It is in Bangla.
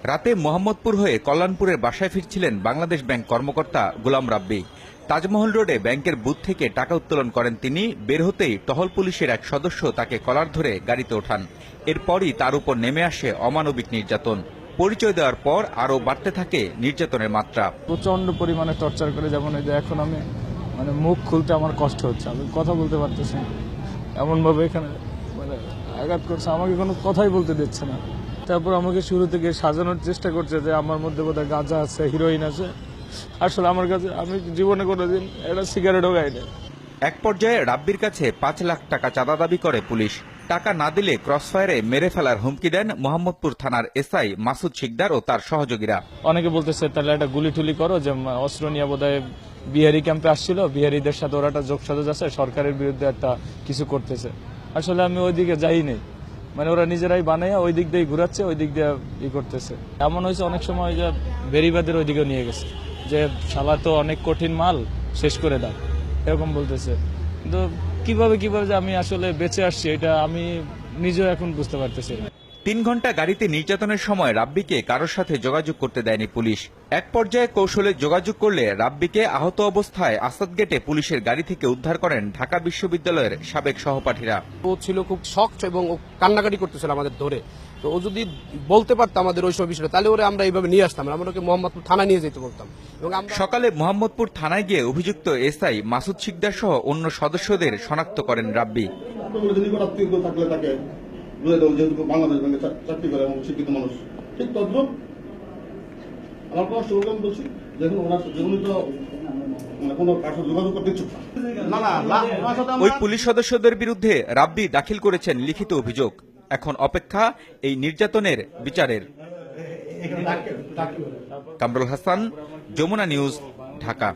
রাতে মোহাম্মদপুর হয়ে কল্যাণপুরের বাসায় ফিরছিলেন বাংলাদেশ ব্যাংক কর্মকর্তা গোলাম রাব্বি। তাজমহল রোডে ব্যাংকের বুথ থেকে টাকা উত্তোলন করেন তিনি। বের হতেই টহল পুলিশের এক সদস্য তাকে কলার ধরে গাড়িতে ওঠান। এরপরই তার উপর নেমে আসে অমানবিক নির্যাতন। পরিচয় দেওয়ার পর আরও বাড়তে থাকে নির্যাতনের মাত্রা। প্রচন্ড পরিমাণে টর্চার করে, যেমন এই যে এখন আমি মুখ খুলতে আমার কষ্ট হচ্ছে, আমি কথা বলতে পারতেছি না। এমনভাবে এখানে আঘাত করছে, আমাকে কোনো কথাই বলতে দিচ্ছে না। তারপর আমাকে শুরু থেকে সাজানোর চেষ্টা করছে যে আমার মধ্যে বোধহয় গাঁজা আছে, হিরোইন আছে। আসলে আমার কাছে, আমি জীবনে কোনোদিন একটা সিগারেটও খাইনি। এক পর্যায়ে রাব্বির কাছে ৫ লাখ টাকা চাঁদা দাবি করে পুলিশ। টাকা না দিলে ক্রসফায়ারে মেরে ফেলার হুমকি দেন মোহাম্মদপুর থানার এসআই মাসুদ শিকদার ও তার সহযোগীরা। অনেকে বলতেছে তাহলে একটা গুলি টুলি করো, যে অস্ত্র নিয়ে বোধহয় বিহারি ক্যাম্পে আসছিল, বিহারিদের সাথে ওরা একটা যোগসাজশ আছে, সরকারের বিরুদ্ধে একটা কিছু করতেছে। আসলে আমি ওইদিকে যাই নাই, ওরা নিজেরাই বানাইয়া ওই দিক দিয়ে ঘুরাচ্ছে, ওই দিক দিয়ে করতেছে। এমন হয়েছে অনেক সময় যে বেরিবাদের ওইদিকেও নিয়ে গেছে, যে শালা তো অনেক কঠিন মাল, শেষ করে দাও, এরকম বলতেছে। কিন্তু কিভাবে যে আমি আসলে বেঁচে আসছি, এটা আমি নিজেও এখন বুঝতে পারতেছি না। ৩ ঘন্টা গাড়িতে নির্যাতনের সময় রাব্বিকে কারোর সাথে যোগাযোগ করতে দেয়নি পুলিশ। এক পর্যায়ে কৌশলে যোগাযোগ করলে রাব্বিকে আহত অবস্থায় আসাদ গেটে পুলিশের গাড়ি থেকে উদ্ধার করেন ঢাকা বিশ্ববিদ্যালয়ের সাবেক সহপাঠীরা। ও ছিল খুব শকড এবং ও কান্নাকাটি করতেছিল আমাদের ধরে। তো ও যদি বলতে পারতো আমাদের ওই সব বিষয়টা, তাহলে ওরে আমরা এইভাবে নিয়ে আসতাম, আমরা ওকে মোহাম্মদপুর থানায় নিয়ে যেতে বলতাম। এবং সকালে মোহাম্মদপুর থানায় গিয়ে অভিযুক্ত এসআই মাসুদ শিকদার সহ অন্য সদস্যদের শনাক্ত করেন রাব্বি। যেহেতু বাংলাদেশ ব্যাংকে চাকরি করে এবং শিক্ষিত মানুষ, ঠিক তদ্রুপ আমার কোনো স্লোগান বলছি, যেখানে ওনার যেগুলি তো কোনো কার সাথে যোগাযোগ করতে ইচ্ছুক না। ওই পুলিশ সদস্যদের বিরুদ্ধে রাব্বি দাখিল করেছেন লিখিত অভিযোগ। এখন অপেক্ষা এই নির্যাতনের বিচারের। কামরুল হাসান, যমুনা নিউজ, ঢাকা।